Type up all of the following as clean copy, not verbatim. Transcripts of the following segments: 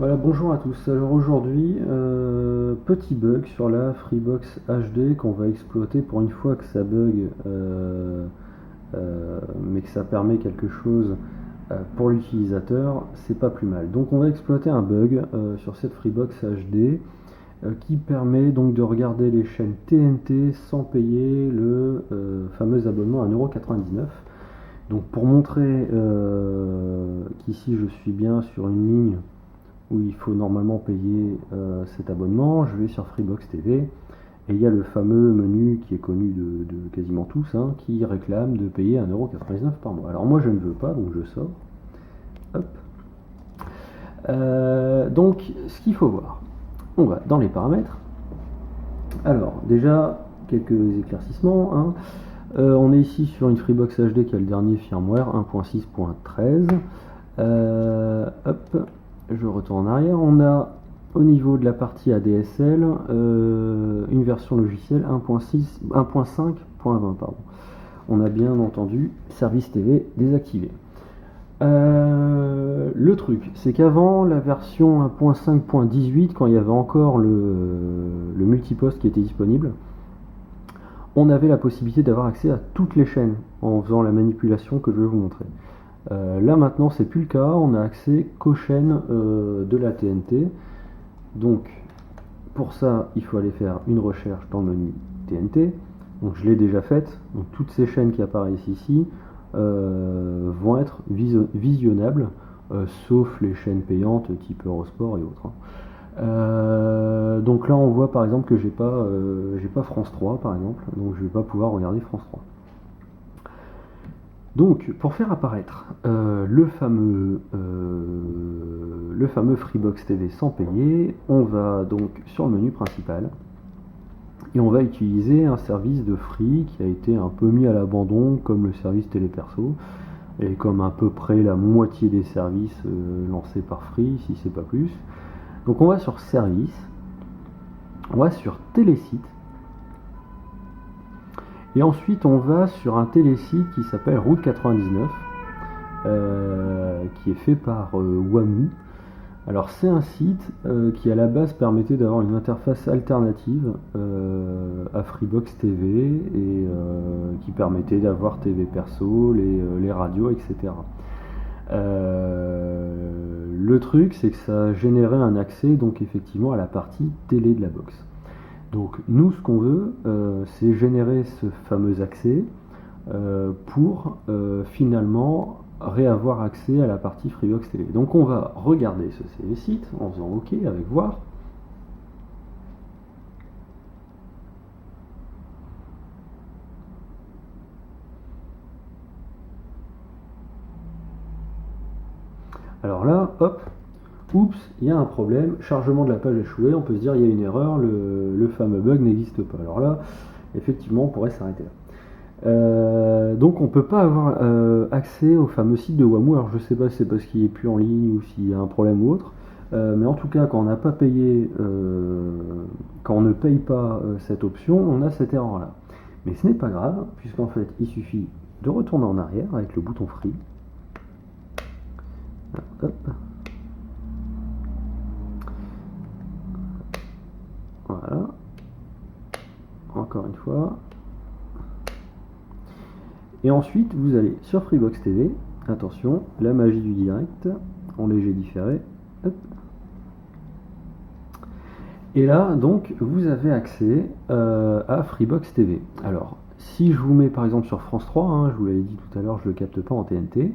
Voilà, bonjour à tous. Alors aujourd'hui, petit bug sur la Freebox HD qu'on va exploiter pour une fois que ça bug, mais que ça permet quelque chose pour l'utilisateur, c'est pas plus mal. Donc on va exploiter un bug sur cette Freebox HD qui permet donc de regarder les chaînes TNT sans payer le fameux abonnement à 1,99 €. Donc pour montrer qu'ici je suis bien sur une ligne où il faut normalement payer cet abonnement, je vais sur Freebox TV et il y a le fameux menu qui est connu de quasiment tous, hein, qui réclame de payer 1,99 € par mois. Alors moi je ne veux pas, donc je sors. Hop. Donc ce qu'il faut voir, on va dans les paramètres. Alors déjà quelques éclaircissements, hein. On est ici sur une Freebox HD qui a le dernier firmware 1.6.13. Hop, je retourne en arrière. On a au niveau de la partie ADSL une version logicielle 1.5.20. Pardon. On a bien entendu service TV désactivé. Le truc, c'est qu'avant la version 1.5.18, quand il y avait encore le multiposte qui était disponible, on avait la possibilité d'avoir accès à toutes les chaînes en faisant la manipulation que je vais vous montrer. Là maintenant c'est plus le cas, on a accès qu'aux chaînes de la TNT. Donc pour ça il faut aller faire une recherche dans le menu TNT. Donc je l'ai déjà faite, donc toutes ces chaînes qui apparaissent ici vont être visionnables, sauf les chaînes payantes type Eurosport et autres, hein. Donc là on voit par exemple que j'ai pas France 3 par exemple, donc je vais pas pouvoir regarder France 3. Donc pour faire apparaître le fameux Freebox TV sans payer, on va donc sur le menu principal et on va utiliser un service de Free qui a été un peu mis à l'abandon comme le service Téléperso et comme à peu près la moitié des services lancés par Free, si c'est pas plus. Donc on va sur Service, on va sur Télésite, et ensuite on va sur un télésite qui s'appelle Route 99, qui est fait par Wamoo. Alors c'est un site qui à la base permettait d'avoir une interface alternative à Freebox TV et qui permettait d'avoir TV perso, les radios, etc. Le truc c'est que ça générait un accès donc effectivement à la partie télé de la box. Donc nous ce qu'on veut c'est générer ce fameux accès pour finalement réavoir accès à la partie Freebox TV. Donc on va regarder ce site en faisant OK avec voir. Alors là, hop, oups, il y a un problème, chargement de la page échoué, on peut se dire il y a une erreur, le fameux bug n'existe pas. Alors là, effectivement, on pourrait s'arrêter là. Donc on peut pas avoir accès au fameux site de Wamoo. Alors je sais pas si c'est parce qu'il est plus en ligne ou s'il y a un problème ou autre, mais en tout cas quand on n'a pas payé, quand on ne paye pas cette option, on a cette erreur là. Mais ce n'est pas grave, puisqu'en fait il suffit de retourner en arrière avec le bouton Free. Hop. Voilà. Encore une fois. Et ensuite, vous allez sur Freebox TV. Attention, la magie du direct, en léger différé. Hop. Et là, donc, vous avez accès à Freebox TV. Alors, si je vous mets par exemple sur France 3, hein, je vous l'avais dit tout à l'heure, je ne le capte pas en TNT.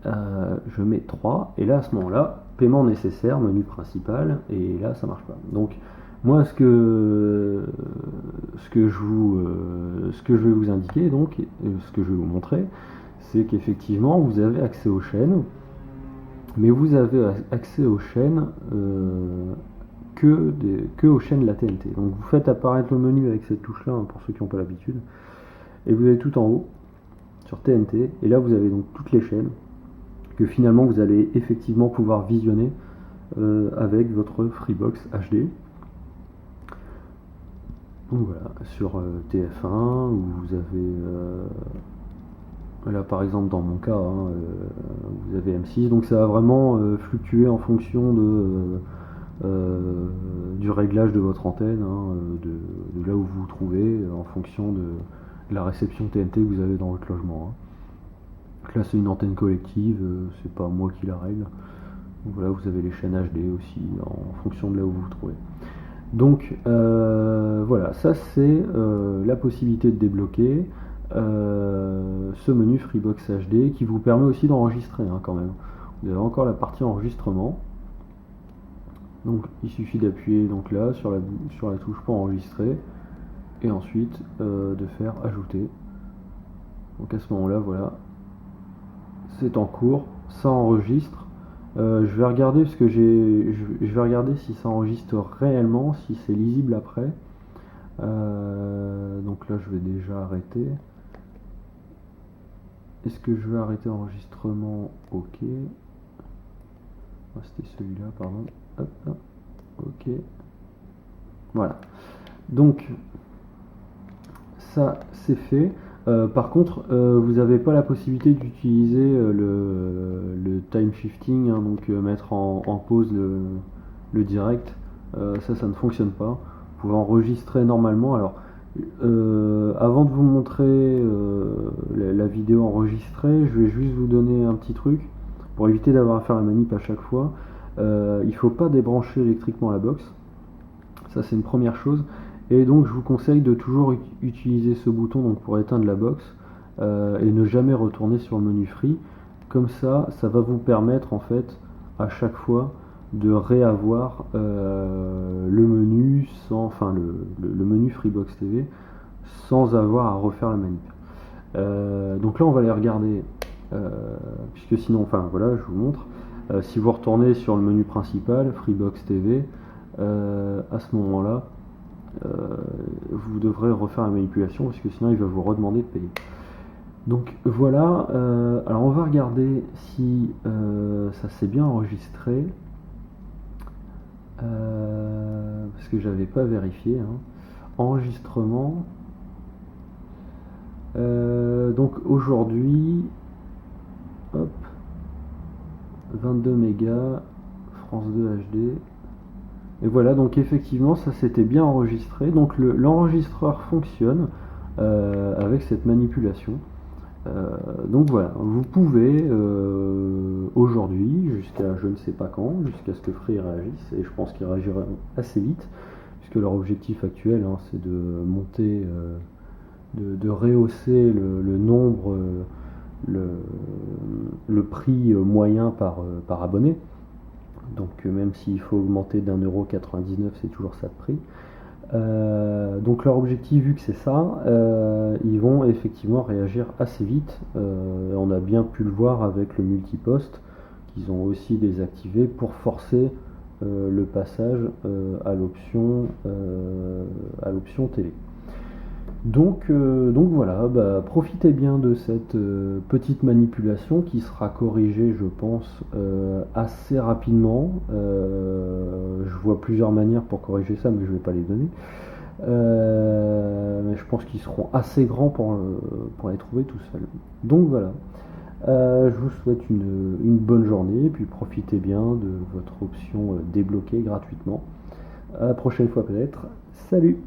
Je mets 3, et là, à ce moment-là, paiement nécessaire, menu principal, et là, ça marche pas. Donc, moi, ce que je vais vous indiquer, donc, ce que je vais vous montrer, c'est qu'effectivement, vous avez accès aux chaînes, mais vous avez accès aux chaînes que aux chaînes de la TNT. Donc, vous faites apparaître le menu avec cette touche-là, hein, pour ceux qui n'ont pas l'habitude, et vous avez tout en haut, sur TNT, et là, vous avez donc toutes les chaînes, que finalement, vous allez effectivement pouvoir visionner avec votre Freebox HD. Donc voilà, sur TF1, où vous avez Là par exemple dans mon cas, vous avez M6, donc ça va vraiment fluctuer en fonction du réglage de votre antenne, de là où vous vous trouvez, en fonction de la réception TNT que vous avez dans votre logement. Donc là c'est une antenne collective, c'est pas moi qui la règle. Donc voilà, vous avez les chaînes HD aussi en fonction de là où vous vous trouvez. Donc voilà, ça c'est la possibilité de débloquer ce menu Freebox HD qui vous permet aussi d'enregistrer quand même. Vous avez encore la partie enregistrement. Donc il suffit d'appuyer donc là sur la touche pour enregistrer et ensuite de faire ajouter. Donc à ce moment-là, voilà, c'est en cours, ça enregistre. Je vais regarder parce que je vais regarder si ça enregistre réellement, si c'est lisible après. Donc là, je vais déjà arrêter. Est-ce que je vais arrêter l'enregistrement? Ok. C'était celui-là, pardon. Hop, hop. Ok. Voilà. Donc, ça, c'est fait. Par contre, vous n'avez pas la possibilité d'utiliser le time shifting, donc mettre en pause le direct. Ça ne fonctionne pas. Vous pouvez enregistrer normalement. Alors, avant de vous montrer la vidéo enregistrée, je vais juste vous donner un petit truc pour éviter d'avoir à faire la manip à chaque fois. Il ne faut pas débrancher électriquement la box. Ça, c'est une première chose. Et donc je vous conseille de toujours utiliser ce bouton donc pour éteindre la box et ne jamais retourner sur le menu free. Comme ça va vous permettre en fait à chaque fois de réavoir le menu le menu Freebox TV sans avoir à refaire la manip. Donc là on va les regarder puisque sinon voilà, je vous montre. Si vous retournez sur le menu principal Freebox TV, à ce moment là vous devrez refaire la manipulation parce que sinon il va vous redemander de payer. Donc voilà, alors on va regarder si ça s'est bien enregistré parce que j'avais pas vérifié. Enregistrement. Donc aujourd'hui, hop, 22 mégas, France 2 HD. Et voilà, donc effectivement ça s'était bien enregistré. Donc l'enregistreur fonctionne avec cette manipulation. Donc voilà, vous pouvez aujourd'hui, jusqu'à je ne sais pas quand, jusqu'à ce que Free réagisse, et je pense qu'il réagira assez vite, puisque leur objectif actuel c'est de monter, de rehausser le nombre, le prix moyen par abonné. Donc même s'il faut augmenter d'1,99€, c'est toujours ça de prix. Donc leur objectif, vu que c'est ça, ils vont effectivement réagir assez vite. On a bien pu le voir avec le multiposte qu'ils ont aussi désactivé pour forcer le passage à l'option télé. Donc voilà, profitez bien de cette petite manipulation qui sera corrigée, je pense, assez rapidement. Je vois plusieurs manières pour corriger ça, mais je ne vais pas les donner. Mais je pense qu'ils seront assez grands pour les trouver tout seuls. Donc voilà, je vous souhaite une bonne journée, et puis profitez bien de votre option débloquée gratuitement. À la prochaine fois peut-être. Salut!